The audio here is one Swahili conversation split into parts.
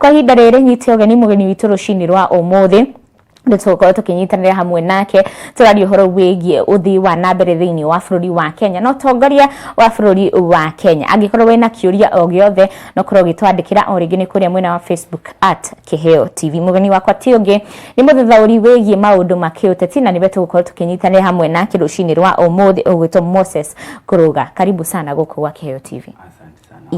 kwa ihinda rĩrĩ nyite ũgeni mũgeni witũ rũcinĩ rwa ũmũthĩ Nĩtũkorwo tũkĩnyitanĩra hamwe nake tũraria ũhoro wĩgiĩ ũthii wa nambere thĩinĩ wa bũrũri wa Kenya na ũtongoria wa bũrũri wa Kenya. Angĩkorwo wĩna kĩũria o gĩothe no korwo gĩtwandĩkĩra o rĩngĩ nĩ kũrĩa mwena wa Facebook @Kĩheo TV. Mũgeni wakwa ti ũngĩ nĩ mũthathaũri wĩgiĩ maũndũ ma kĩũteti na nĩwe tũgũkorwo tũkĩnyitanĩra hamwe nake rũcinĩ rwa ũmũthĩ ũgwĩtwo Moses Kũrũga. Karibu sana gũkũ gwa Kĩheo TV.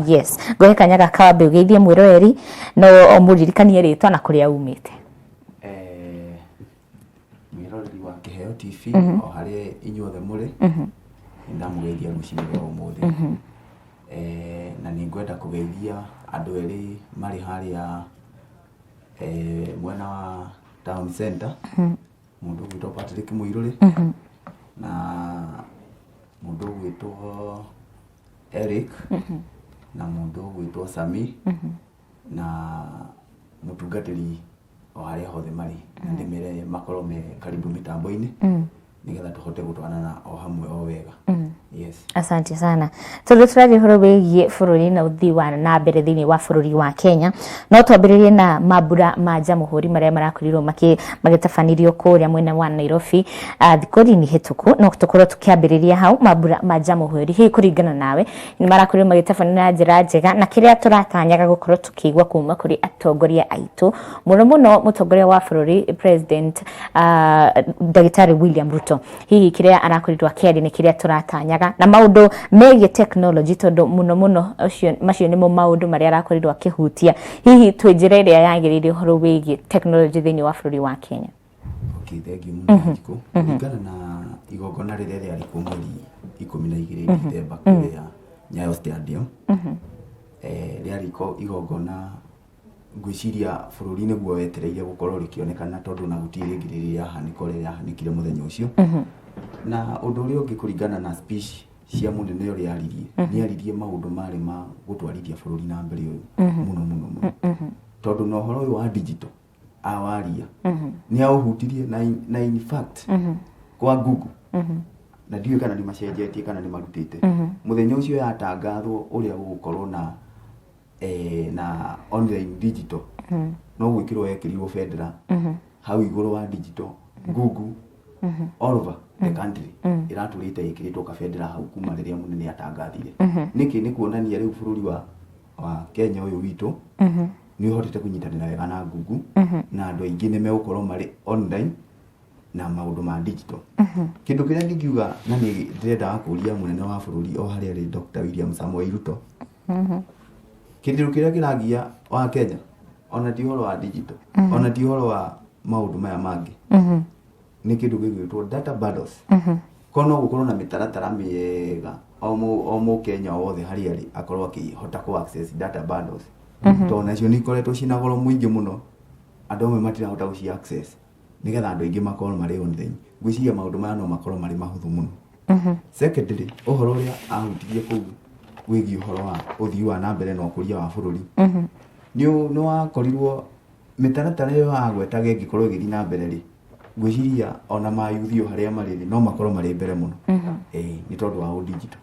Yes, ngoe kanyaga kabe ũgeithie mwĩroreri no mũririkanie rĩtwa na kũrĩa umĩte. Kĩheo TV o harĩa inyuothe mũrĩ ndamugeithia rũcinĩ rwa ũmũthĩ na nĩngwenda kũgeithia andũ erĩ marĩ harĩa mwena wa town center mũndũ ũgwĩtwo Patrick Mũirũrĩ na mũndũ ũgwĩtwo Eric na mũndũ ũgwĩtwo Sami na mũtungatĩri o harĩa hothe marĩ na ndĩmere makorwo me karibu mitambo-inĩ nigetha tũhote gũtwarana o hamwe o wega. Yes. Asante sana. Tũraria ũhoro wĩgiĩ bũrũri na ũthii wa nambere thĩinĩ wa bũrũri wa Kenya. No twambĩrĩrie na mambura ma jamhuri marĩa marakorirwo magĩtabanirio kũrĩa mwena wa Nairobi thikũ-inĩ hĩtũku. No tũkorwo tũkĩambĩrĩria hau mambura ma jamhuri hihi kũringana nawe nĩ marakorirwo magĩtabanio na njĩra njega na kĩrĩa tũratanyaga gũkorwo tũkĩigua kuma kũrĩ atongoria aitũ mũno mũno mũtongoria wa bũrũri President Ndagĩtarĩ William Ruto. Hihi kĩrĩa arakorirwo akĩaria nĩ kĩrĩa tũratanyaga na maũndũ megiĩ technology tondũ mũno macio nĩmo maũndũ marĩa arakorirwo akĩhutia. Hihi twĩnjĩra ĩrĩa yagĩrĩire ũhoro wĩgiĩ technology thĩinĩ wa bũrũri wa Kenya. Okay, thank you mũno. Kũringana na igongona rĩrĩa rĩarĩ kuo mweri 12 Dithemba kũrĩa Nyayo Stadium rĩarĩ igongona ngwĩciria bũrũri nĩguo wetereire gũkorwo rĩkĩonekana tondũ na gũtirĩ rĩngĩ rĩrĩa yahanĩkire mũthenya ũcio. Na ũndũ ũrĩa ũngĩ kũringana na speech cia mũnene ũrĩa nĩaririe maũndũ marĩ ma gũtwarithia bũrũri na mbere mũno tondũ na ũhoro ũyũ wa digital awaria nĩaũhutirie na in fact kwa Google na ndiũĩ kana nĩ macenjetie kana nĩ marutĩte mũthenya ũcio yatangathwo ũrĩa gũgũkorwo na online digital no gwĩkĩrwo yekĩrirwo federal hau igũrũ wa digital Google all over the country iratũrĩte ĩkĩrĩtwo ka federal hau kuma rĩrĩa mũnene atangathire. Nĩkĩ nĩ kuonania rĩu bũrũri wa Kenya ũyũ witũ nĩ ũhotete kũnyitanĩra wega na Google na andũ aingĩ nĩ megũkorwo marĩ online na maũndũ ma digital. Kĩndũ kĩrĩa ndingiuga na nĩ ndĩrenda kũria mũnene wa bũrũri o harĩa rĩ Dr. William Samoei Ruto. Kĩndũ kĩrĩa kĩragia wa Kenya ona ti ũhoro wa digital ona ti ũhoro wa maũndũ maya mangĩ nĩ kĩndũ gĩgwĩtwo data bundles. Kono gũkorwo na mĩtaratara mĩega o Mũkenya wothe harĩa arĩ akorwo akĩhota ku access data bundles tondũ nacio nĩ ikoretwo ciĩna goro mũingĩ mũno andũ amwe matirahota gũci access nĩgetha andũ aingĩ makorwo marĩ online. Ngwĩciria maũndũ maya no makorwo marĩ mahũthũ mũno. Secondly ũhoro ũrĩa ahutirie kũu wĩgiĩ ũhoro wa ũthii wa nambere na ũkũria wa bũrũri nĩ wakorirwo mĩtaratara ĩyo yagwetaga ĩngĩkorwo ĩgĩthiĩ na mbere rĩ ngwĩciria ona mayuthio harĩa marĩ no makorwo marĩ mbere mũno nĩ tondũ wa digital.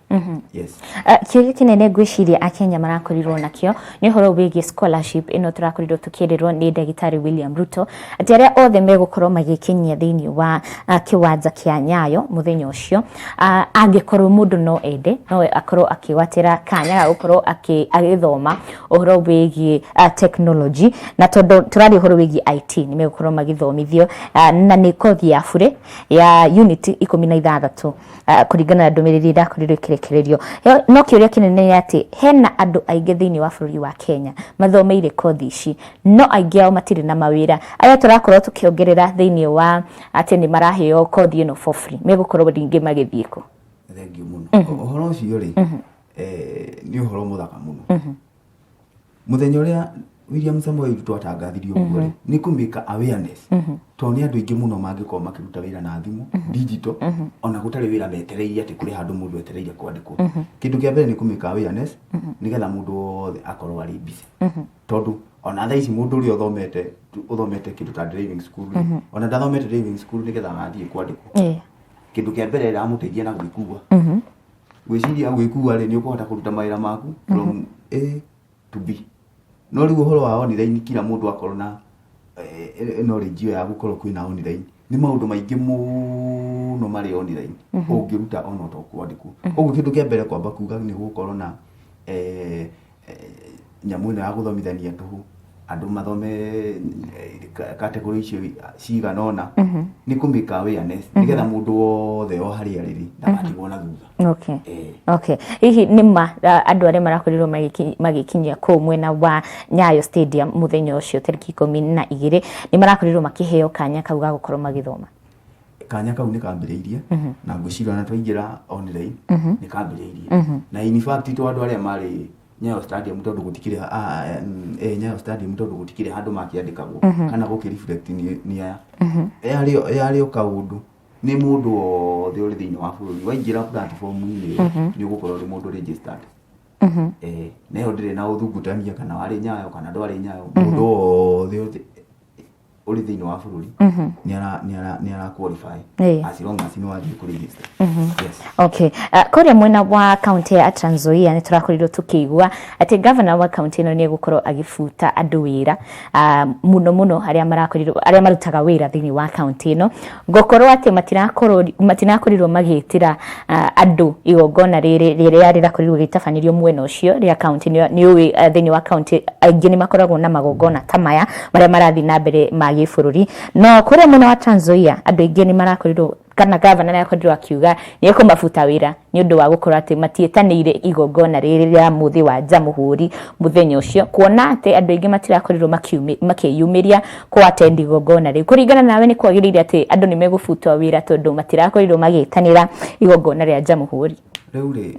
Yes. Kĩrĩa kĩnene ngwĩciria Akenya marakorirwo nakĩo nĩ ũhoro wĩgiĩ scholarship ĩno tũrakorirwo tũkĩrĩrwo nĩ Ndagĩtarĩ William Ruto atĩ arĩa othe megũkorwo magĩkinyia thĩinĩ wa kĩwanja kĩa Nyayo mũthenya ũcio angĩkorwo mũndũ no ende no akorwo akĩgwatĩra kanya ga gũkorwo agĩthoma ũhoro wĩgiĩ technology na tondũ tũraria ũhoro wĩgiĩ IT nĩ megũkorwo magĩthomithio na nĩ kothi ya bure ya unit 16 kũringana na ndũmĩrĩri ndakorirwo ĩkĩrekererio. No kĩũria kĩnene nĩ atĩ hena andũ aingĩ thĩinĩ wa bũrũri wa Kenya mathomeire kothi ici no aingĩ ao matirĩ na mawĩra arĩa tũrakorwo tũkĩongerera thĩinĩ wa atĩ nĩ maraheo kothi ĩno for free megũkorwo rĩngĩ magĩthiĩ kũ. Thengiũ mũno. Ũhoro ũcio rĩ nĩ ũhoro mũthaka mũno. Mũthenya ũrĩa William Samoei Ruto atangathirio ũguo nĩ kũmĩka awareness tondũ nĩ andũ aingĩ mũno mangĩkorwo makĩruta wĩra na thimũ digital ona gũtarĩ wĩra metereirie atĩ kũrĩ handũ mũndũ etereirie kwandĩkwo. Kĩndũ kĩa mbere nĩ kũmĩka awareness nĩgetha mũndũ wothe akorwo arĩ busy tondũ ona thaa ici mũndũ ũrĩa ũthomete kĩndũ ta driving school ona ndathomete driving school nĩgetha agathiĩ kwandĩkwo. Kĩndũ kĩa mbere ĩramũteithia na gwĩkua. Gwĩciria gwĩkua rĩ nĩ ũkũhota kũruta mawĩra maku from A to B no riu uhoro wa online kila mundu akorwo na knowledge ya gukorwo kwina online ni maundu maingi muno mari online ungiruta ona to kwandikwo koguo kindu kia mbere kwamba kuga ni gukorwo na nyamu ino ya guthomithania tuhu andu mathome category icio ciganona ni kumika awareness nigetha mundu wothe o hari ariri ndabatigwo na thutha. Okay hihi nima andu aria marakorirwo magikinyia ku mwena wa Nyayo Stadium muthenya ucio tariki 12 ni marakorirwo makiheo kanya kau ga gukorwo magithoma. Kanya kau ni kambiriirie na ngwicira na twaingira online ni kambiriirie na in fact to andu aria mari Nyayo Stadium tondu gutikire Nyayo Stadium tondu gutikire handu makiandikagwo kana gukireflect ni ya kaundu ni mundu wothe uri thiini wa bururi waingira platform ni gukorwo ri mundu registered neho ndire na uthungutania kana wari Nyayo kana ndwari Nyayo mundu wothe uri thiini wa bururi ni ara qualify as long as no athi ku register. Yes. Okay. Koria mwena wa county ya Trans Nzoia ni turakorirwo tukigwa ati governor wa county ino ni gukorwo agifuta andu wira muno aria marutaga wira thiini wa county ino gokorwo ati matinakorirwo magitira andu igongona riria rirakorirwo gitafanirio mwena ucio ria county ni uwi thiini wa county aingi ni makoragwo na magongona tamaya maria marathi na mbere gibururi no kuria mwena wa Trans Nzoia andu aingi ni marakorirwo kana governor yakorirwo akiuga ni kumafuta wira ni undu wa gukorwo ati matietanire igongona riria muthi wa Jamuhuri muthenya ucio kuona ati andu aingi matirakorirwo makiyumiria ku attend igongona riu kuringana nawe ni kwagirire ati andu ni megufutwa wira tondu matirakorirwo magitanira igongona ria Jamuhuri. Riu ri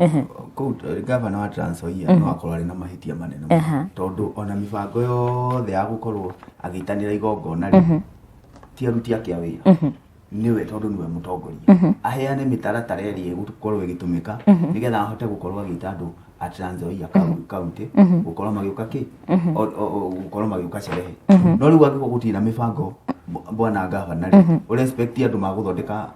governor wa Trans Nzoia no akorwo ari na mahitia manene tondu ona mibango yothe ya gukorwo agitanira igongona riu ti aruti ake awira niwe tondu niwe mutongoria aheane mitaratara iri gukorwo igitumika nigetha ahote gukorwo agita andu a Trans Nzoia county gukorwo magiuka gukorwo magiuka sherehe no riu angiko gutina mibango bwana governor respect andu maguthondeka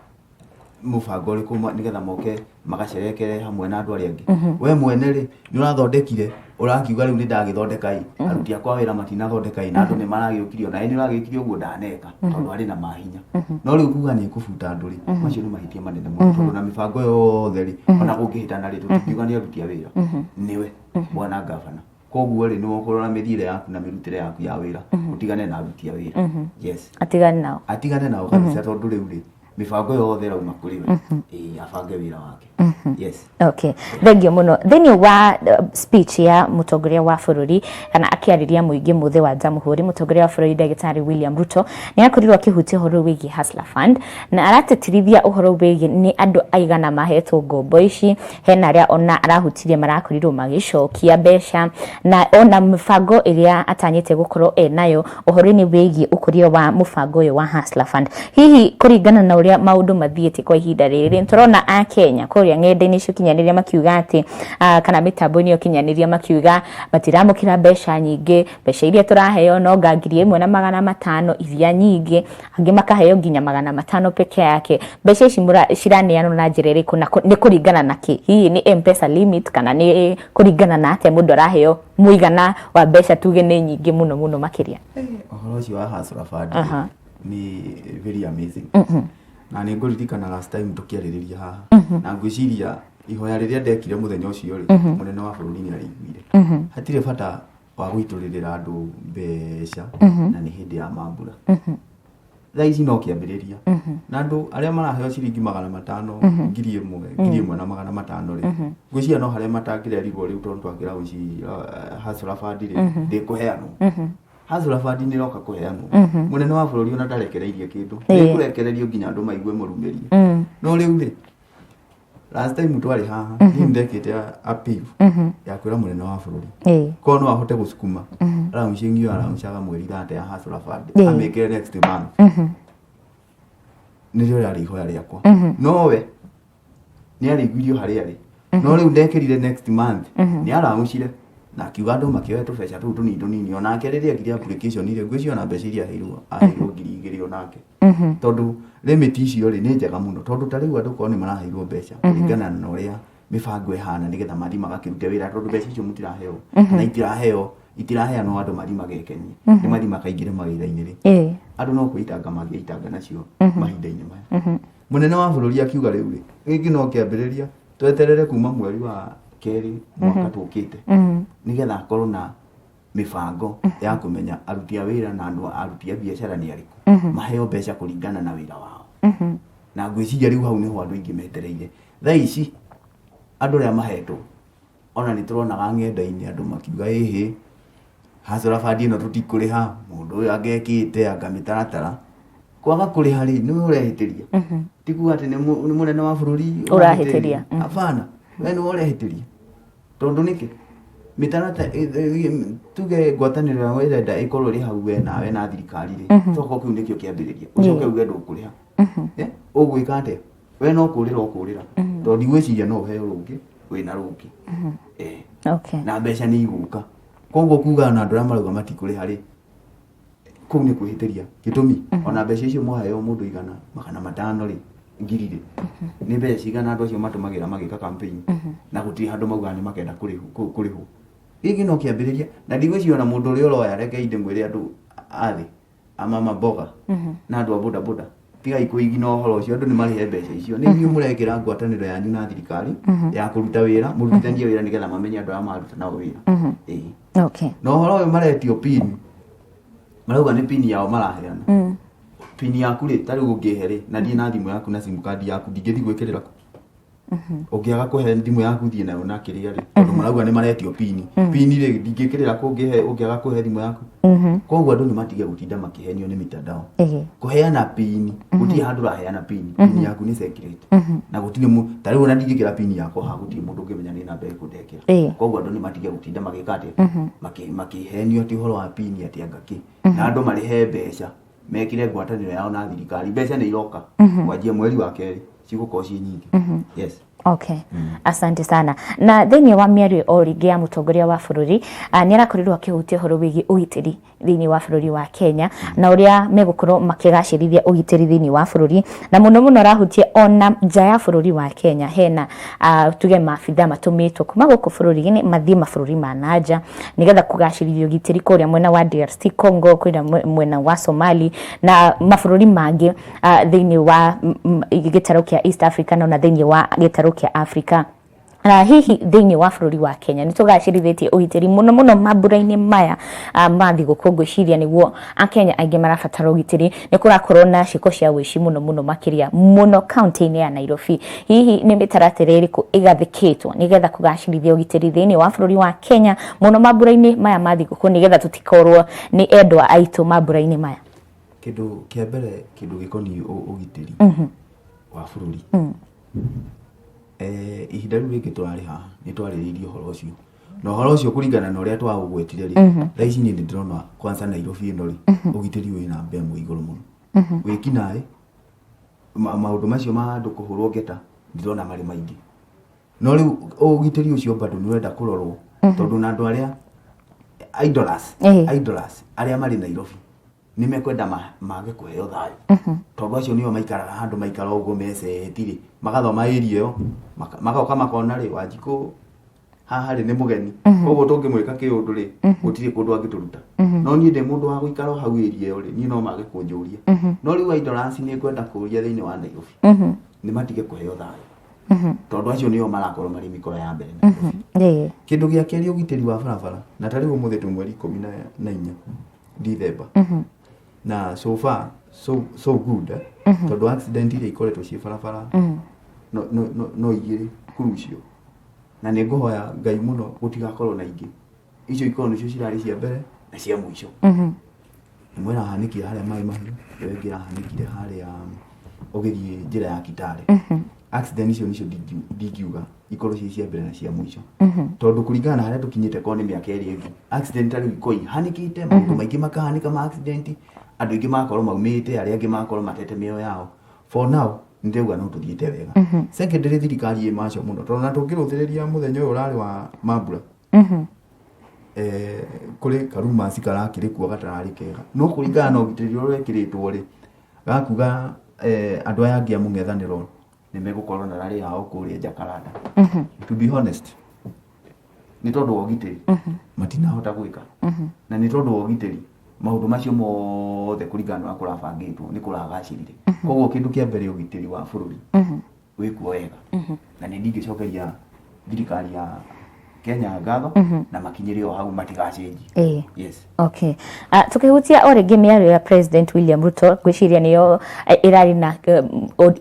mubango uri kuma nigetha moke magacerekere hamwe na andu aria angi we mwene ri ni urathondekire urakiuga riu ni ndagithondekai aruti akwa wira matinathondekai na andu ni maragiukirio na ni uragikirio guo ndaneka tondu ari na mahinya no riu kuga ni kufuta andu ri macio ni mahitia manene muno tondu na mibango yothe ri ona gungihitana ri tutiuga ni aruti a wira niwe bwana governor koguo ri ni wokorwo na mithire yaku na mirutire yaku ya wira utigane na aruti a wira. Yes, atigane nao kabisa tondu riu ri mibango yothe rauma kuri we afange wira wake. Yes. Okay. Thengio muno thini wa speech ya mutongoria wa bururi kana akiariria muingi muthe wa Jamuhuri mutongoria wa bururi Ndagitari William Ruto ni akorirwo akihutia uhoro wigi Hustler Fund na aratetirithia uhoro wigi ni andu aigana mahetwo ngombo ici hena aria ona arahutirie marakorirwo magicokia mbeca na ona mibango iria atanyite gukorwo nayo uhoro-ini wigi ukuria wa mubango uyu wa Hustler Fund hihi kuringana na uria maundu mathiete kwa ihinda riri turona a Kenya kuria ngende-ini cio kinyaniria makiuga ati kana mitambo-ini yo kinyaniria makiuga matiramukira mbeca nyingi mbeca iria turaheo no ngangiri 1,500 iria nyingi angi makaheo nginya 500 peke yake mbeca ici ciraneanwo na njira iriku na ni kuringana na ki hihi ni M-Pesa limit kana ni kuringana na ate mundu araheo muigana wa mbeca tuge ni nyingi muno makiria ohoro cio wa Hustler Fund ni very amazing na ni nguririkana last time tukiaririria haha na ngwiciria ihoya riria ndekire muthenya ucio ri munene wa bururi ni ariguire hatire bata wa guituririra andu mbeca na ni hindi ya mambura thaici no kiambiriria na andu aria maraheo ciringi 500 1,000 na 500 ri ngwiciria no haria matangirerirwo riu tondu twakira uci Hustler Fund ri ndikuheanwo Hustler Fund ni roka kuheanwo munene wa bururi ona ndarekereirie kindu ni kurekererio nginya andu maigue murumerie no riu ri last time twari haha ni ndekite appeal ya kwira munene wa bururi ko no ahote gusukuma raunchingio araunchaga mweri thate ya Hustler Fund amekere next month ni rari hoya riakwa no we ni ariguirio haria ri no riu ndekerire next month ni araunchire na kiuga andu makioya tubeca tu tunini ona akeriria ngiria application ile ngwicio na mbeca iria aheirwo 2,000 onake tondu limit icio ri ni njega muno tondu tariu andu ko ni maraheirwo mbeca kuringana na uria mibango ihana nigetha mathi magakirute wira tondu mbeca icio mutiraheo na itiraheo itiraheanwo andũ mathi magekenie nĩ mathi makaingĩre mawĩra-inĩ rĩ andũ no kwĩitanga mangĩitanga nacio mahinda-inĩ maya mũnene wa bũrũri akiuga rĩu rĩ gĩkĩ no kĩambĩrĩria tweterere kuma mweri wa kerĩ mwaka tũkĩte nĩgetha akorwo na mĩbango ya kũmenya aruti a wĩra na andũ aruti a biacara nĩ arĩkũ maheo mbeca kũringana na wĩra wao na ngwĩciria rĩu hau nĩho andũ aingĩ metereire thaa ici andũ arĩa mahetwo ona nĩ tũronaga ng'enda-inĩ andũ makiuga ĩhĩ hasara bandi ĩno tũtikũrĩha mũndũ ũyũ angekĩte anga mĩtaratara kwaga kũrĩha rĩ nĩwe ũrehĩtĩria tikuga atĩ nĩ mũnene wa bũrũri ũrahĩtĩria hapana we nĩwe ũrehĩtĩria tondũ nĩkĩ mĩtaratara tuge ngwatanĩro ya wĩrenda ĩkorwo ĩrĩ hau we nawe na thirikari rĩ toko kĩu nĩkĩo kĩambĩrĩria ũcoke uge ndũkũrĩha ũgwĩka atĩa we no kũrĩra ũkũrĩra tondũ ndigwĩciria no ũheo rũngĩ wĩna rũngĩ na mbeca nĩ igũka koguo kuga na andũ arĩa marauga matikũrĩha rĩ kũu nĩ kwĩhĩtĩria gĩtũmi ona mbeca icio moheo mũndũ igana magana matano rĩ ngiri rĩ nĩ mbeca cigana andũ acio matũmagĩra magĩka campaign na gũtirĩ handũ mauga nĩ makenda kũrĩhwo gĩkĩ no kĩambĩrĩria na ndigwĩciria ona mũndũ ũrĩa ũroya reke inde mwĩre andũ athĩ amama mboga na andũ a boda boda tiga ikũigi na ũhoro ũcio andũ nĩ marĩhe mbeca icio nĩ inyuĩ mũrekĩra ngwatanĩro yanyu na thirikari ya kũruta wĩra mũrutithanie wĩra nĩgetha mamenye andũ arĩa maruta nao wĩra na ũhoro ũyũ maretio pin marauga nĩ pin yao maraheana pin yaku rĩ tarĩ ũngĩhe rĩ na thiĩ na thimũ yaku na simu card yaku ndingĩthi gwĩkĩrĩra ũngĩaga kũhe thimũ yaku thiĩ nayo na kĩrĩa rĩ tondũ marauga nĩ maretio pin rĩ ndingĩkĩrĩra ũngĩaga kũhe thimũ yaku koguo andũ nĩ matige gũtinda makĩhenio nĩ mitandao kũheana pin gũtirĩ handũ ũraheana pin yaku nĩ secret na gũtirĩ tarĩ ona ndingĩkĩra pin yakwa ha gũtirĩ mũndũ ũngĩmenya nĩ namba ĩrĩkũ ndekĩra koguo andũ nĩ matige gũtinda magĩka atĩ makĩhenio atĩ ũhoro wa pin atĩ angaki na andũ marĩhe mbeca mekire ngwatanĩro yao na thirikari mbeca nĩ iroka kwanjia mweri wa kerĩ cigũkorwo ciĩ nyingĩ yes asante sana na thĩinĩ wa mĩario o rĩngĩ ya mũtongoria wa bũrũri nĩ arakorirwo akĩhutia ũhoro wĩgiĩ ũgitĩri thĩinĩ wa bũrũri wa Kenya na ũrĩa megũkorwo makĩgacĩrithia ũgitĩri thĩinĩ wa bũrũri na mũno arahutia ona nja ya bũrũri wa Kenya hena tuge maabitha matũmĩtwo kuma gũkũ bũrũri-inĩ mathiĩ mabũrũri ma nanja nĩgetha kũgacĩrithia ũgitĩri kũrĩa mwena wa DRC Congo kũrĩa mwena wa Somali na mabũrũri mangĩ thĩinĩ wa gĩtarũ kĩa East Africa na thĩinĩ wa gĩtarũ kĩa Africa na hihi thĩinĩ wa bũrũri wa Kenya nĩ tũgacĩrithĩtie ũgitĩri mũno mambura-inĩ maya mathi gũkũ ngwĩciria nĩguo akenya aingĩ marabatara ũgitĩri nĩ kũrakorwo na ciĩko cia wĩici mũno makĩria mũno kaunti-inĩ ya Nairobi hihi nĩ mĩtaratara ĩrĩkũ ĩgathĩkĩtwo nĩgetha kũgacĩrithia ũgitĩri thĩinĩ wa bũrũri wa Kenya mũno mambura-inĩ maya mathi gũkũ nĩgetha tũtikorwo nĩ endwa aitũ mambura-inĩ maya kĩndũ kĩa mbere kĩndũ gĩkoniĩ ũgitĩri wa bũrũri ihinda rĩu rĩngĩ tũrarĩ haha nĩ twarĩrĩirie ũhoro ũcio na ũhoro ũcio kũringana na ũrĩa twaũgwetire rĩ thaa ici niĩ nĩ ndĩrona kwanza Nairobi ĩno rĩ ũgitĩri wĩ na mbemũ igũrũ mũno wĩkinaĩ maũndũ macio ma andũ kũhũrwo ngeta ndĩrona marĩ maingĩ no rĩu ũgitĩri ũcio bado nĩ wenda kũrorwo tondũ na andũ arĩa idlers arĩa marĩ Nairobi nĩ mekwenda mage kũheo thayũ tondũ acio nĩo maikaraga handũ maikara ũguo mesetirĩ magathoma area ĩyo magoka makona rĩ Wanjikũ haha rĩ nĩ mũgeni koguo tũngĩmwĩka kĩũndũ rĩ gũtirĩ kũndũ angĩtũruta no niĩ ndĩ mũndũ wa gũikara hau area ĩyo rĩ niĩ no mage kũnjũria no rĩu idlers nĩ kwenda kũria thĩinĩ wa Nairobi nĩ matige kũheo thayũ tondũ acio nĩo marakorwo marĩ mĩkora ya mbere kĩndũ gĩa kerĩ ũgitĩri wa barabara na tarĩ ũmũthĩ twĩ mweri 14 December na so far so good tondũ accident iria ikoretwo ciĩ barabara no igĩrĩ kurucio na nĩ ngũhoya Ngai mũno gũtigakorwo na ingĩ icio ikorwo nĩcio cirarĩ cia mbere na cia mũico ĩmwe ĩrahanĩkire harĩa Maĩ Mahiũ ĩyo ĩngĩ ĩrahanĩkire harĩa ũgĩthiĩ njĩra ya Kitale accident icio nicio ndingiuga ikorwo ciĩ cia mbere na cia mũico tondũ kũringana na harĩa tũkinyĩte korwo nĩ mĩaka ĩrĩ ĩngĩ accident tarĩu ikoi hanĩkĩte maũndũ maingĩ makahanĩka ma accident andũ aingĩ makorwo maumĩte arĩa angĩ makorwo matete mĩoyo yao for now ndĩrauga no tũthiĩte wega secondary thirikari macio mũno tondũ na tũngĩrũthĩrĩria mũthenya ũyũ ũrarĩ wa mambura kũrĩ karumasi karakĩrĩ kuo gatararĩ kega no kũringana na ũgitĩri ũrĩa wekĩrĩtwo rĩ gakuga andũ aya angĩ a mũng'ethanĩro nĩ megũkorwo na rarĩ hao kũrĩa Jakaranda to be honest nĩ tondũ wa ũgitĩri matinahota gwĩka na nĩ tondũ wa ũgitĩri maũndũ macio mothe kũringana na kũrabangĩtwo nĩ kũragacĩrire koguo kĩndũ kĩa mbere ũgitĩri wa bũrũri wĩkuo wega na nĩ ndingĩcokeria thirikari ya Kenya ngatho na makinyĩre o hau matigacenji. Yes. Okay. Tukihutia o rĩngĩ mĩario ya President William Ruto gwĩciria nĩyo ĩrarĩ na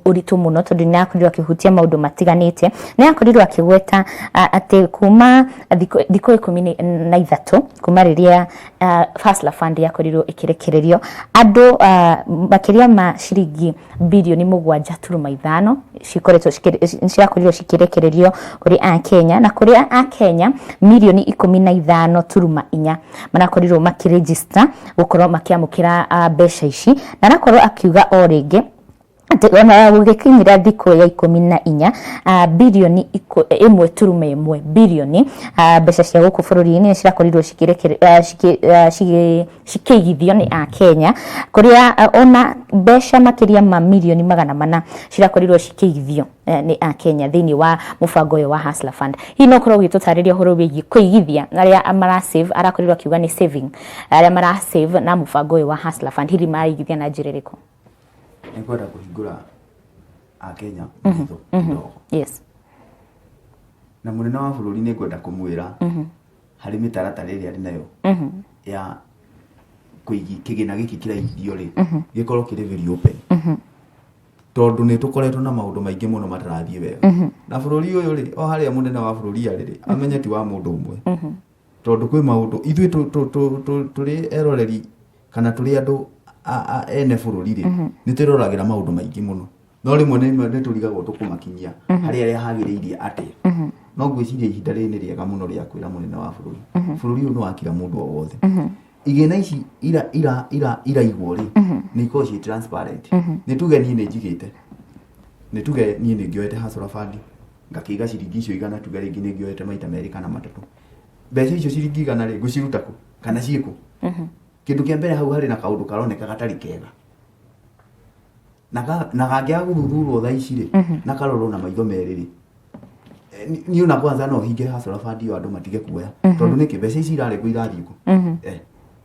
ũritũ mũno tondũ nĩ akorirwo akĩhutia maũndũ matiganĩte. Nĩ akorirwo akĩgweta atĩ kuma thikũ 13 kuma rĩrĩa Hustler Fund yakorirwo ĩkĩrekererio andũ makĩria ma ciringi bilioni 7.5 cirakorirwo cikĩrekererio kũrĩ Akenya na kũrĩ Akenya milioni 15.4 manakorirwo makiregister gukorwo makiamukira mbeca ici na nakorwo akiuga o rĩngĩ ona gũgĩkinyira thikũ ya 14 bilioni 1.1 bilioni mbeca cia gũkũ bũrũri-inĩ cirakorirwo cikĩigithio nĩ Akenya kũrĩa ona mbeca makĩria ma milioni 400 cirakorirwo cikĩigithio nĩ Akenya thĩinĩ wa mũbango ũyũ wa Hustler Fund. Hihi no korwo gĩtũtarĩria ũhoro wĩgiĩ kũigithia arĩa mara save arakorirwo akiuga nĩ saving arĩa mara save na mũbango ũyũ wa Hustler Fund hihi maraigithia na njĩra ĩrĩkũ? Nĩ kwenda kũhingũra Akenya kidogo. Yes. Na mũnene wa bũrũri nĩ kwenda kũmwĩra harĩ mĩtaratara ĩrĩa arĩ nayo ya kĩgĩna gĩkĩ kĩraigithio rĩ gĩkorwo kĩrĩ very open. Tondũ nĩ tũkoretwo na maũndũ maingĩ mũno matarathiĩ wega. Na bũrũri ũyũ rĩ o harĩa mũnene wa bũrũri arĩ rĩ amenye ti wa mũndũ ũmwe. Tondũ kwĩ maũndũ ithuĩ tũrĩ eroreri kana tũrĩ andũ ene bũrũri rĩ nĩ twĩroragĩra maũndũ maingĩ mũno no rĩmwe nĩ tũrigagwo tũkũmakinyia harĩa hagĩrĩirie atĩa no ngwĩciria ihinda rĩrĩ nĩ rĩega mũno rĩa kwĩra mũnene wa bũrũri ũyũ nĩ wakira mũndũ o wothe igĩna ici iraigwo rĩ nĩ ikorwo ciĩ transparent nĩ tuge niĩ nĩ njigĩte nĩ tuge niĩ nĩ ngĩoete Hustler Fund ngakĩiga ciringi icio igana tuge rĩngĩ nĩ ngĩoete maita merĩ kana matatũ mbeca icio ciringi igana rĩ ngũciruta kũ kana ciĩkũ kĩndũ kĩa mbere hau harĩ na kaũndũ karoneka gatarĩ kega na gangĩaga gũthuthurwo thaa ici rĩ na karorwo na maitho merĩ rĩ niĩ ona kwanza no hinge Hustler Fund iyo andũ matige kuoya tondũ nĩkĩ mbeca ici irarengwo irathiĩ kũ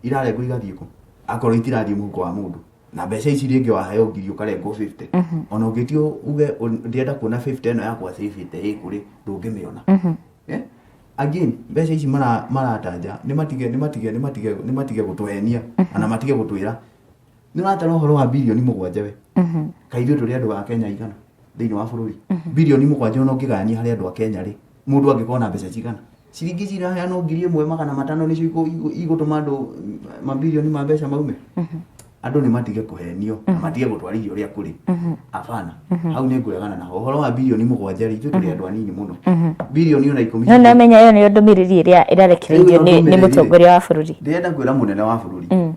irarengwo igathiĩ kũ akorwo itirathiĩ mũhuko wa mũndũ na mbeca ici rĩngĩ waheo ngiri ũkarengwo 50 ona ũngĩtio uge ndĩrenda kuona 50 ĩno yakwa savĩte kũrĩ ndũngĩmĩona again mbeca ici maratanja nĩ matige gũtũhenia ana matige gũtwĩra nĩ ũratara ũhoro wa bilioni 7 we kaithio tũrĩ andũ a Kenya igana thĩinĩ wa bũrũri bilioni 7 ona ũngĩgania harĩ andũ a Kenya rĩ mũndũ angĩkorwo na mbeca cigana ciringi ciraheanwo 1,500 nĩcio igũtũma andũ mabilioni ma mbeca maume andũ nĩ matige kũhenio na matige gũtwarithio ũrĩa kũrĩ hapana hau nĩ ngũregana na ũhoro wa bilioni 7 rĩ ithuĩ tũrĩ andũ anini mũno bilioni ona 10 no menya ĩyo nĩ ndũmĩrĩri ĩrĩa ĩrarekereirio nĩ mũtongoria wa bũrũri ndĩrenda kwĩra mũnene wa bũrũri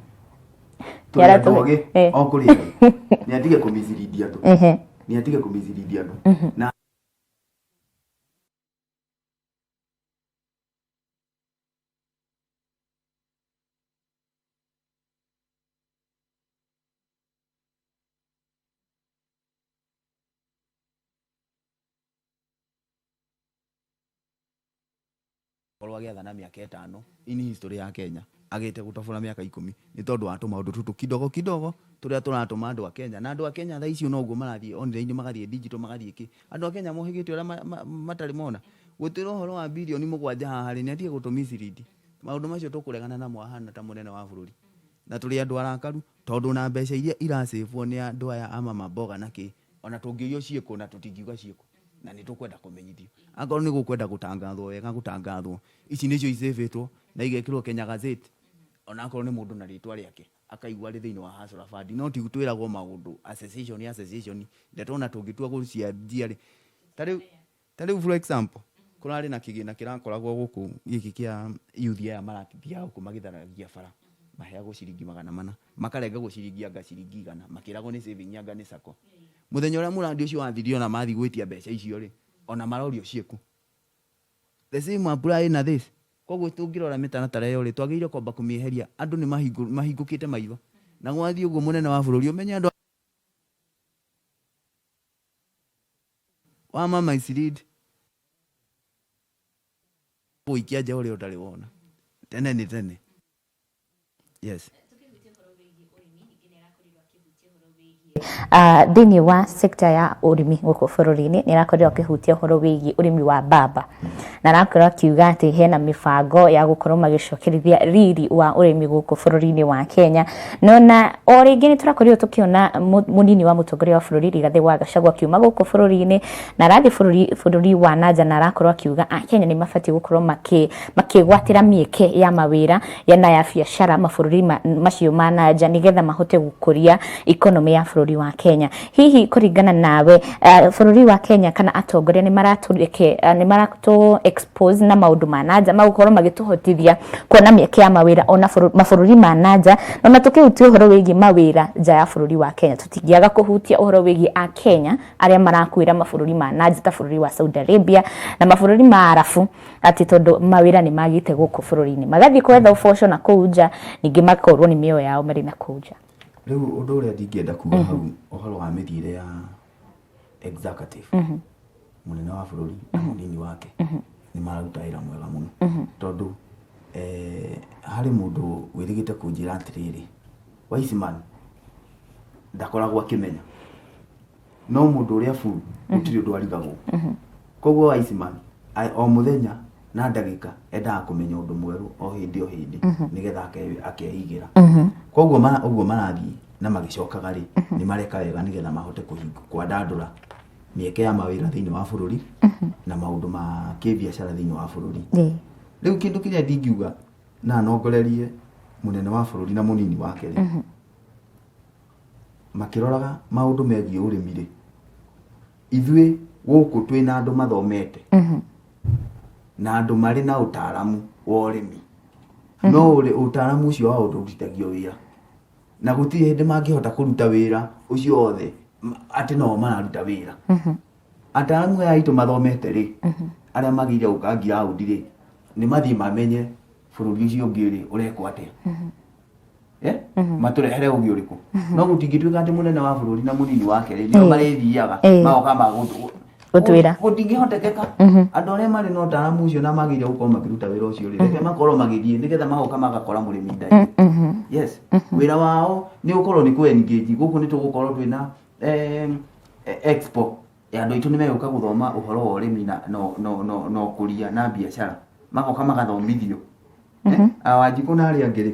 tũrĩ o kũrĩ nĩ atige kũmicirithia andũ nĩ atige kũmicirithia andũ na korwo agĩathana mĩaka 5 ini history ya Kenya agĩte gũtabũra mĩaka 10 nĩ tondũ wa maũndũ tũtũ kidogo tũrĩa tũratũma andũ a Kenya na andũ a Kenya thaa ici no ũguo marathiĩ online magathiĩ digital magathiĩ kĩ andũ a Kenya mohĩgĩte ũrĩa matarĩ mona gũtĩra ũhoro wa bilioni 7 haha rĩ nĩ atige gũtũmicirindi maũndũ macio tũkũregana na mwahana ta mũnene wa bũrũri na tũrĩ andũ arakaru tondũ na mbeca iria irasĩbwo nĩ andũ aya ama maboga na kĩ ona tũngĩrio ciĩko na tũtingiuga ciĩko na nĩ tũkwenda kũmenyithio akorwo nĩ gũkwenda gũtangathwo wega gũtangathwo ici nĩcio icĩbĩtwo na igekĩrwo Kenya Gazette ona akorwo nĩ mũndũ na rĩtwa rĩake akaigua rĩ thĩinĩ wa Hustler Fund no ti twĩragwo maũndũ association ndeto ona tũngĩtua gũcianjia rĩ ta rĩu for example kũrarĩ na kĩgĩna kĩrakoragwo gũkũ gĩkĩ kĩa youth aya maratithia gũkũ magĩtharagia bara maheagwo ciringi 400 makarengagwo ciringi anga ciringi 100 makĩragwo nĩ saving anga nĩ sako muthenya ũrĩa mũrandi ũcio wathirio na mathi gwĩtia mbeca icio rĩ ona marorio ciĩku the same apply na this koguo tũngĩrora mĩtaratara ĩyo rĩ twagĩrĩire kwamba kũmĩeheria andũ nĩ mahingũkĩte maitho na gwathiĩ ũguo mũnene wa bũrũri ũmenye andũ wa mama isiridi Uikia nja uria utari wona tene ni tene. Yes. Thĩinĩ wa sector ya ũrĩmi gũkũ bũrũri-inĩ nĩ rakorirwo akĩhutia ũhoro wĩgiĩ ũrĩmi wa mbamba na rakorwo akiuga atĩ hena mĩbango ya gũkorwo magĩcokerithia riri wa ũrĩmi gũkũ bũrũri-inĩ wa Kenya. Na o rĩngĩ nĩ tũrakorirwo tũkĩona mũnini wa mũtongoria wa bũrũri Rigathĩ wa Gachagua akiuma gũkũ bũrũri-inĩ na arathiĩ bũrũri wa nanja na arakorwo akiuga Kenya nĩ mabatiĩ gũkorwo makĩgwatĩra mĩeke ya mawĩra na ya biacara mabũrũri macio ma nanja nĩgetha mahote gũkũria economy ya bũrũri wa Kenya. Hihi kũringana nawe bũrũri wa Kenya kana atongoria nĩ maratũ expose na maũndũ ma nanja magũkorwo magĩtũhotithia kuona mĩeke ya mawĩra ona mabũrũri ma nanja na tũkĩhutia ũhoro wĩgiĩ mawĩra nja ya bũrũri wa Kenya tũtingĩaga kũhutia ũhoro wĩgiĩ Akenya arĩa marakuĩra mabũrũri ma nanja ta bũrũri wa Saudi Arabia na mabũrũri ma Arabu atĩ tondũ mawĩra nĩ magĩte gũkũ bũrũri-inĩ magathiĩ kwetha ũboco na kũu nja ningĩ makorwo nĩ mĩoyo yao marĩ na kũu nja. Riu undu uria ndingĩenda kuga hau ũhoro wa mĩthiĩre ya executive munene wa bũrũri na mũnini wake nĩ mararuta wĩra mwega mũno tondũ harĩ mũndũ wĩrĩgĩte kũnjĩra atĩrĩrĩ Wiseman ndakoragwo akĩmenya no mũndũ ũrĩa buru gũtirĩ ũndũ arigagwo. Koguo Wiseman o mũthenya na ndagĩka endaga kũmenya ũndũ mwerũ o hĩndĩ nĩgetha akeigĩra. Koguo ũguo marathiĩ na magĩcokaga rĩ nĩ mareka wega nĩgetha mahote kwandandũra mĩeke ya mawĩra thĩinĩ wa bũrũri na maũndũ ma kĩbiacara thĩinĩ wa bũrũri. Rĩu kĩndũ kĩrĩa ndingiuga na nongorerie mũnene wa bũrũri na mũnini wake rĩ makĩroraga maũndũ megiĩ ũrĩmi rĩ ithuĩ gũkũ twĩna andũ mathomete na andũ marĩ na ũtaaramu wa ũrĩmi no ũtaaramu ũcio wao ndũrutagio wĩra na gũtirĩ hĩndĩ mangĩhota kũruta wĩra ũcio othe atĩ no mararuta wĩra. Ataaramu aya aitũ mathomete rĩ arĩa magĩire gũka ground rĩ nĩ mathiĩ mamenye bũrũri ũcio ũngĩ rĩ ũrekwo atĩa matũrehere ũgĩ ũrĩkũ. No gũtingĩtuĩka atĩ mũnene wa bũrũri na mũnini wake rĩ nĩo marĩthiaga magoka magũtwĩra gũtingĩhotekeka. Andũ arĩa marĩ na ũtaaramu ũcio na magĩire gũkorwo makĩruta wĩra ũcio rĩ reke makorwo magĩthiĩ nĩgetha magoka magakora mũrĩmi ndai. Yes, wĩra wao nĩ ũkorwo nĩ engage gũkũ nĩ tũgũkorwo twĩna expo ya andũ aitũ nĩ megũka gũthoma ũhoro wa ũrĩmi na ũkũria na biacara magoka magathomithio. Wanjikũ na arĩa angĩ rĩ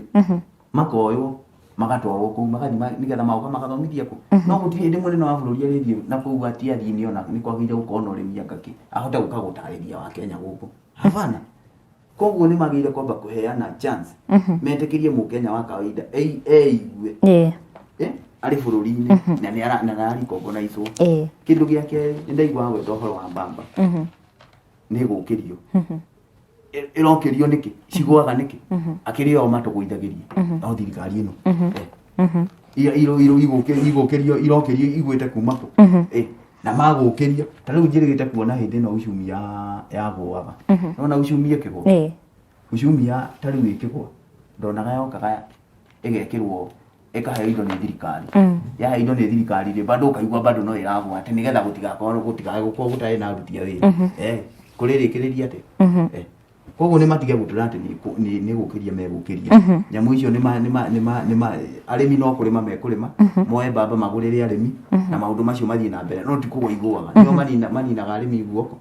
makoywo magatwarwo kũu magathiĩ nĩgetha magoka magathomithia kũ. No gũtirĩ hĩndĩ mũnene wa bũrũri arĩthiĩ na kũu atiathiĩ nĩ ona nĩ kwagĩrĩire gũkorwo na ũrĩmi angaki ahote gũka gũtarĩria wa Kenya gũkũ hapana. Koguo nĩ magĩrĩire kwamba kũheana chance metĩkĩrie mũkenya wa kawaida eigue arĩ bũrũri-inĩ na nĩ ararikogonaicwo. Kĩndũ gĩa kerĩ nĩ ndaigua gweta ũhoro wa mbamba nĩ gũkĩrio ĩrokĩrio nĩkĩ cigwaga nĩkĩ akĩrĩ o matũgũithagĩria no thirikari ĩno igũkĩrio irokĩrio igwĩte kuma kũ na magũkĩria ta rĩu njĩrĩgĩte kuona hĩndĩ no ucumi ya gũaga nona ucumi ĩkĩgwa ucumi ya ta rĩu ĩkĩgwa ndonaga yokaga ĩgekĩrwo ĩkaheo indo nĩ thirikari yahe indo nĩ thirikari rĩ bado ũkaigua bado no ĩragwa atĩ nĩgetha gũtigae gũkorwo gũtarĩ na aruti a wĩra kũrĩrĩkĩrĩria atĩ. Koguo nĩ matige gũtũra atĩ nĩ gũkĩria megũkĩria nyamũ icio nĩ arĩmi no kũrĩma mekũrĩma moe mbamba magũrĩre arĩmi na maũndũ macio mathiĩ na mbere no ti kũgwa iguaga nĩo maninaga arĩmi guoko.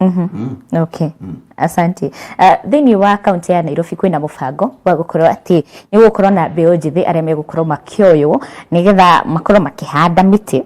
Okay, asante. Thĩinĩ wa kaunti ya Nairobi kwĩna mũbango wa gũkorwo atĩ nĩ gũkorwo na mbeũ njĩthĩ arĩa megũkorwo makĩoywo nĩgetha makorwo makĩhanda mĩtĩ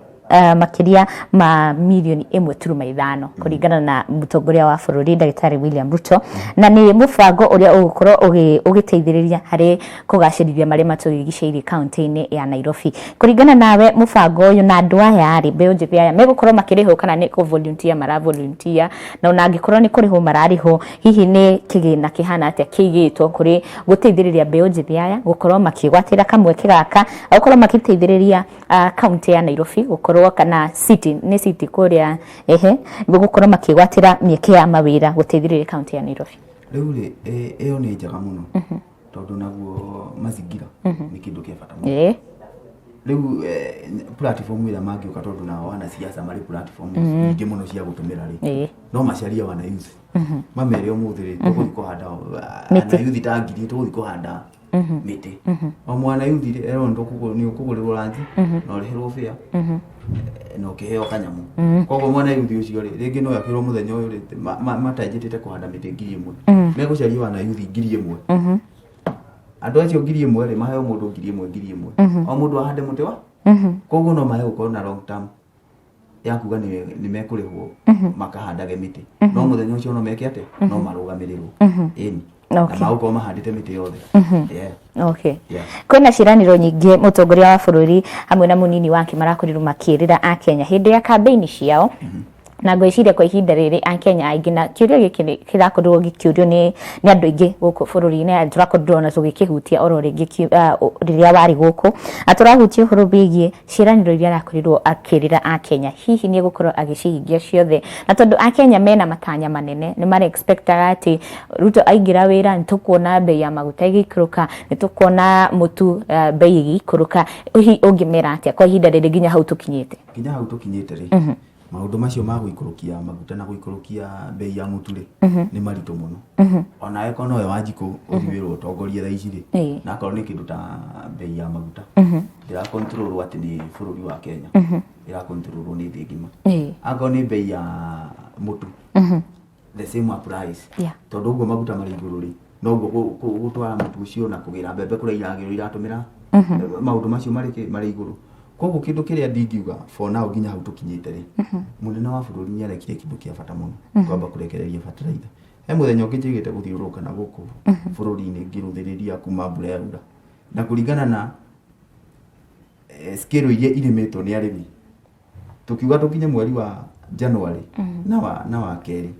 makiria ma milioni 1.5 kũringana na mũtongoria wa bũrũri Ndagĩtarĩ William Ruto na nĩ mũbango ũrĩa ũgũkorwo ũgĩteithĩrĩria harĩ kũgacĩrithia marĩa matũrigicĩirie kaunti-inĩ ya Nairobi. Kũringana nawe mũbango ũyũ na andũ aya rĩ mbeũ njĩthĩ aya megũkorwo makĩrĩhwo kana nĩ volunteer volunteer na ona angĩkorwo nĩ kũrĩhwo mararĩhwo hihi nĩ kĩgĩna kĩhana atĩa kĩigĩtwo kũrĩ gũteithĩrĩria mbeũ njĩthĩ aya gũkorwo makĩgwatĩra kamweke gaka gũkorwo magĩteithĩrĩria kaunti ya Nairobi gũkorwo kana city nĩ city kũrĩa gũkorwo makĩgwatĩra mĩeke ya mawĩra gũteithĩrĩria kaunti ya Nairobi. Rĩu rĩ ĩyo nĩ njega mũno tondũ naguo mazingira nĩ kĩndũ kĩa bata mũno. riu platform ira mangiuka tondu na wana siasa mari platform nyingi muno cia gutumira ri no maciaria wana youth mamere umuthi ri tuguthi kuhanda na youth tangiri tuguthi kuhanda miti o mwana youth ri ero ndokugo ni ukugurirwo rangi no rihirwo fia no kiheo kanyamu kogo mwana youth ucio ri ringi no yakirwo muthenya uyu ri matajitite kuhanda miti 1000 megucaria wana youth 1000 andu acio 1000 ri maheo mundu 1000 o mundu ahande muti wa koguo no maheo ko na long term ya kuga ni mekurihwo makahandage miti no muthenya ucio no meke ate no marugamirirwo ini na mauko mahandite miti yothe okay kwina ciraniro nyingi mutongoria wa bururi hamwe na munini wake marakorirwo makirira a Kenya hindi ya campaign ciao na ngwiciria kwa ihinda riri a Kenya aingi na kiurio giki kirakorirwo gikiurio ni andu aingi guku bururi-ini turakorirwo na tugikihutia oro ringi riria wari guku aturahutia huru bigie ciraniro iria arakorirwo akirira a Kenya hihi ni gukorwo agicihingia ciothe na tondu a Kenya mena matanya manene ni mari expectaga ati Ruto aingira wira nitukuona bei ya maguta igikuruka nitukuona mutu bei igikuruka hihi ungimera atia kwa ihinda riri nginya hau tukinyite ri maundu macio ma guikurukia maguta na guikurukia bei ya mutu ri ni marito muno ona eko no Wanjiku uthiwirwo tongoria tha ici ri na korwo ni kindu ta bei ya maguta ndira control ati ni bururi wa Kenya ndira control ni thigima ago ni bei ya mutu the same price tondu uguo maguta mari iguru ri no uguo gutwara mutu ucio na kugira mbembe kura iragiro iratumira maundu macio mari iguru koguo kindu kiria ndingiuga for now nginya hau tukinyite ri munene wa bururi ni arekire kindu kia bata muno kwamba kurekereria fertilizer muthenya ungi njigite guthiuruka na guku bururi-ini ngiruthiriria kuma mbura yaura na kuringana na scale iria irimitwo ni arimi tukiuga tukinye mweri wa January na wa keri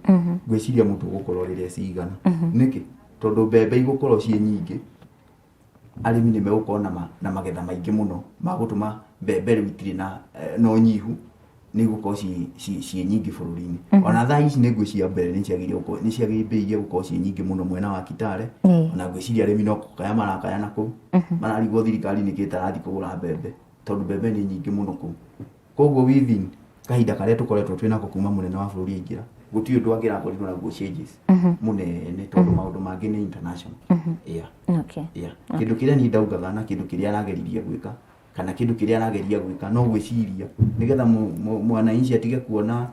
gwiciria mutu gukorwo riria cigana niki tondu mbembe igukorwo cie nyingi arimi ni megukona na magetha maingi muno magutuma mbembe ritiri na no nyihu ni gukorwo cie nyingi bururi-ini ona thaa ici ni ngwiciria mbere ni ciagiriire gukorwo cie nyingi muno mwena wa Kitale ona ngwiciria arimi no kaya marakaya na ku mararigwo thirikari ni kitarathi kugura mbembe tondu mbembe ni nyingi muno ku koguo within kahinda karia tukoretwo twina kuma munene wa bururi aingira guti undu angira korirwo na guo changes munene tondu maundu mangi ni international kindu kiria ni ndaugaga na kindu kiria arageririe gwika kana kindu kiria arageria gwika no gwiciria nigetha mwananchi atige kuona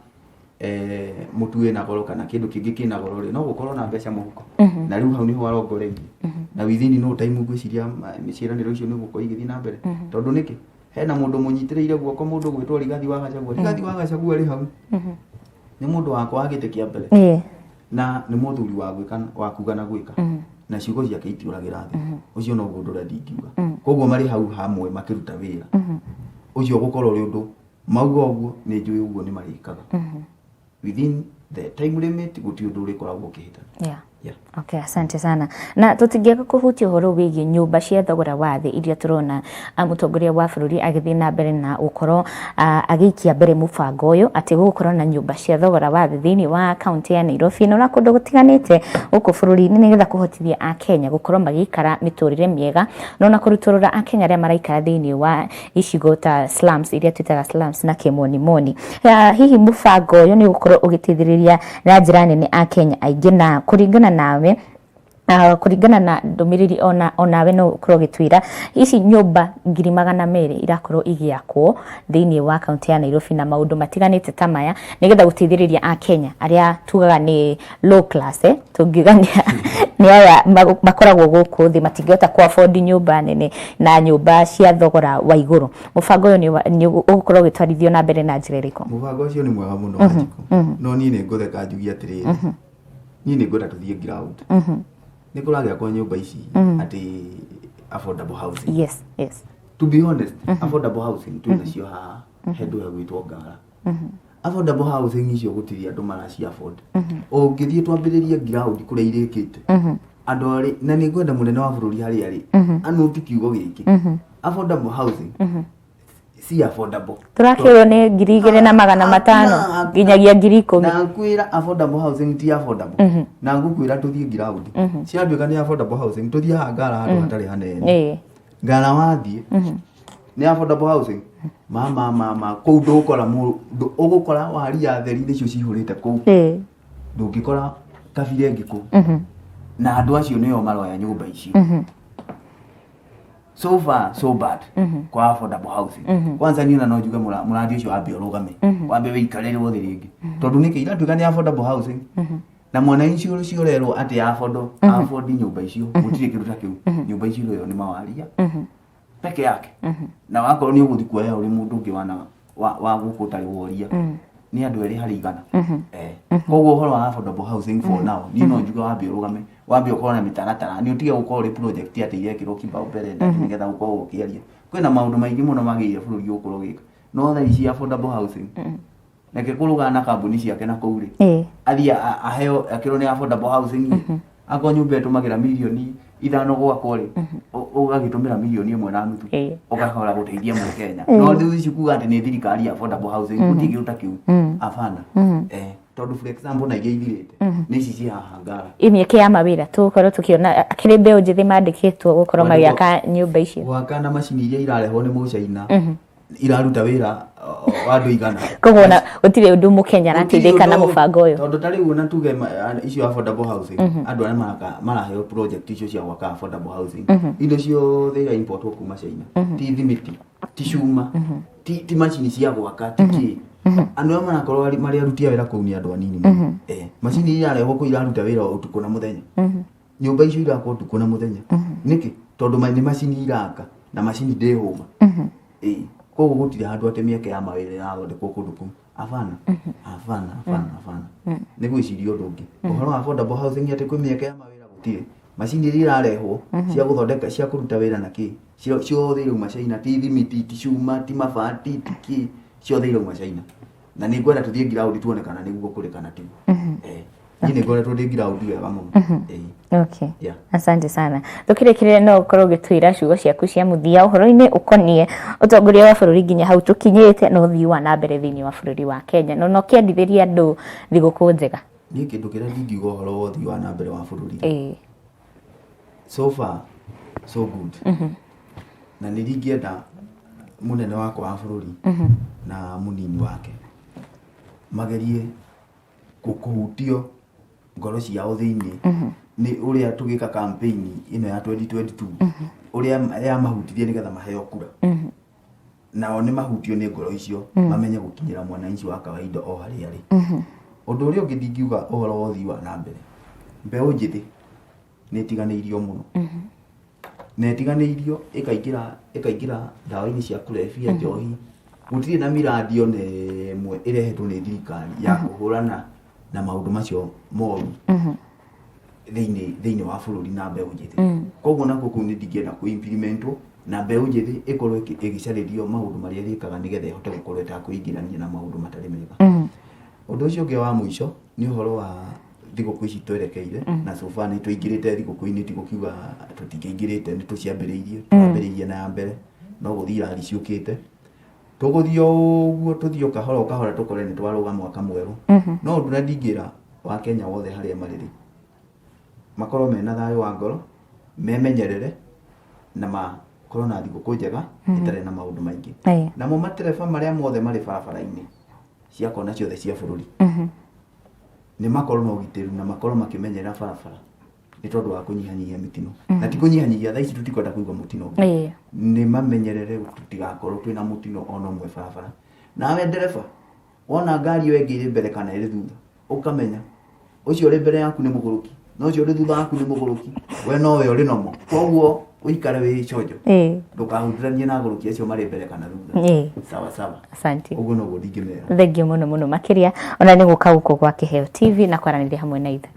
mutu wina goro kana kindu kingi kina goro ri no gukorwo na mbeca muhuko na riu hau niho arongoreirie na within no time gwiciria miciraniro icio ni gukorwo igithii na mbere tondu niki hena mundu munyitireire guoko mundu gwitwo Rigathi wa Gachagua ri hau ni mundu wakwa agite kia mbere na ni muthuri wa gwika wa kuga na gwika na ciugo ciake itiuragira thi ucio no gundu ndingiuga koguo mari hau hamwe makiruta wira ucio gukorwo ri undu mauga uguo ni njui uguo ni marikaga within the time limit guti undu urikoragwo ukihitana okay asante sana na tutingiaka kuhutia horo wigi nyumba cia thogora wa thi iria turona mutongoria wa bururi agithii na mbere na ukoro agikia mbere mubango uyu ati gukorwo na nyumba cia thogora wa thi thini wa county ya Nairobi no na kundu gutiganite guku bururi ni nigetha kuhotithia a Kenya gukorwo magikara miturire miega no na kuruturura a Kenya aria maraikara thini wa icigo ta slums iria twitaga slums na kimoni hihi mubango uyu ni gukorwo ugitithiriria na njira nene a Kenya aingi na kuringana nawe kuringana na ndumiriri onawe no ukorwo gitwira ici nyumba 200,000 irakorwo igiakwo thini wa county ya Nairobi na maundu matiganite tamaya nigetha gutithiriria a Kenya aria tugaga ni low class tungigania ni aya makoragwo guku thi matingihota ku afford nyumba nene na nyumba cia thogora wa iguru mubango uyu ni ukorwo gitwarithio na mbere na njira iriko mubango ucio ni mwega muno no ni ngutheka njugia atiriri ni ngwenda tuthie ground ni kuragia kwa nyumba ici ati affordable housing yes to be honest affordable housing tu nacio ha hendu ya gwitwo Ngara affordable housing icio gutiria andu maraci afford ungithie twambiririe ground kuria irikite andu ari na ni ngwenda munene wa bururi hari ari anuti kiugo giki affordable housing si affordable turakiro ni 2,500 nginyagia 10,000 na kwira affordable housing ti affordable na ngukwira tuthie ground ciambika ni affordable housing tuthie Ngara handu hatari hanene Ngara wathie ni affordable housing mama kou ndukora ugukora waria theri nicio cihurite kou ndungikora kabire ngiku na andu acio nio maroya nyumba icio so far so bad kwa affordable housing kwanza niona no njuge muradi ucio wambe urugame wambe wikarire wothe ringi tondu niki iratuika ni affordable housing na mwananchi ucio rero ati afford nyumba icio mutire kiruta kiu nyumba icio yo ni mawaria peke yake na wakorwo ni uguthi kuoya uri mundu ungi wa gukutari woria ni andu eri hari igana koguo horo wa affordable housing for now ni no njuga wambe urugame wambe ukorwo na mitaratara ni utige gukorwo ri project ati irekirwo kibao mbere na nigetha gukorwo ukiaria kwina maundu maingi muno magire bururi ukorwo gika no tha ici affordable housing na kikuruga na kambuni ciake na kuuri athia aheo akiro ni affordable housing ako nyumba etumagira milioni 5 gwakwa ri ugagitumira milioni 1.5 ugakora guteithia mu Kenya no thiu ici kuga ati ni thirikari affordable housing gutigi utakiu afana tondu for example na igithirite ni ici cia hangara imieke ya mawira tukorwo tukiona akiri mbeu njithi mandikitwo gukorwo magiaka nyumba icio gwaka na macini iria irareho ni mucaina iraruta wira wandu igana koguo na utire undu mu Kenya ratithika na mubango uyu tondu tari uona tuge icio affordable housing andu ara maraheo project icio cia gwaka affordable housing indo cio they import kuma China ti thimiti ti cuma ti macini cia gwaka ti andu amwe nakorwo mari arutia wira kuu ni andu anini macini irareho ku iraruta wira utuku na muthenya nyumba icio irakwo utuku na muthenya niki tondu ni macini iraka na macini ndihuma koguo gutire handu ati mieke ya mawira yathondekwo kundu kou afana ni gwiciria undu ungi uhoro wa affordable housing ati kwi mieke ya mawira gutire macini iria irarehwo cia guthondeka cia kuruta wira na ki ciothe irauma China ti thimiti ti cuma ti mabati ti ki ciothe irauma China na ni ngwenda tuthie ground tuone kana niguo kuri kana ti ni ngwenda tuthie ground wega muno okay asante sana tukirekire no ukorwo gitwira ciugo ciaku cia muthia uhoro-ini ukonie utongoria wa bururi nginya hau tukinyite no thii wa na mbere thiini wa bururi wa Kenya no kiendithiria andu thiguku njega ni kindu kiria ndingiuga uhoro wa thii wa na mbere wa bururi so far so good na niringienda munene wakwa wa bururi na munini wake magerie kuhutio ngoro ciao thiini ni uria tugika campaign ino ya 2022 uria ya mahutithie nigetha maheo kura nao ni mahutio ni ngoro icio mamenye gukinyira mwananchi wa kawaida o hari ari undu uria ungithingiuga uhoro wa thii wa na mbere mbeu njithi ni tiganeirio muno na tiganeirio ikaingira dawa-ini cia kulevya njohi gutire na miradi one mwe irehetwo ni thirikari ya kuhurana na maundu macio moru thiini wa bururi na mbeu njithi koguo nako kuu ni ndingienda ku implementwo na mbeu njithi ikorwo igicaririo maundu maria thikaga nigetha ihote gukorwo ta kuingirania na maundu matari mega undu ucio ungi wa mwisho ni uhoro wa thiguku ici twerekeire na sofa ni tuingirite thiguku-ini tigukiuga tutingingirite ni tuciambiriirie na mbere no guthira ciukite tuguthio uguo tuthio kahora tukore ni twaruga mwaka mweru no undu na ndingira wa Kenya wothe haria mariri makorwo mena thayo wa ngoro memenyerere na makorwo na thiguku njega itare na maundu maingi na mo matereba maria mothe mari barabara-ini cia kona ciothe cia bururi ni makorwo na ugitiru na makorwo makimenyera barabara ni tondu wa kunyihanyihia mitino na ti kunyihanyihia tha ici tutikwenda kuigwa mutino ni mamenyerere tutigakorwo twina mutino ona mwe barabara nawe ndereba wona ngari iyo ingire mbere kana iri thutha ukamenya ucio uri mbere yaku ni muguruki no ucio uri thutha yaku ni muguruki we no we uri nomo koguo uikare wi chonjo ndukahundiranie na aguruki acio mari mbere kana thutha sawa asante uguo no gudingimera thengiu muno makiria ona ni guka guku gwa Kiheo TV na kwaraniria hamwe na ithe.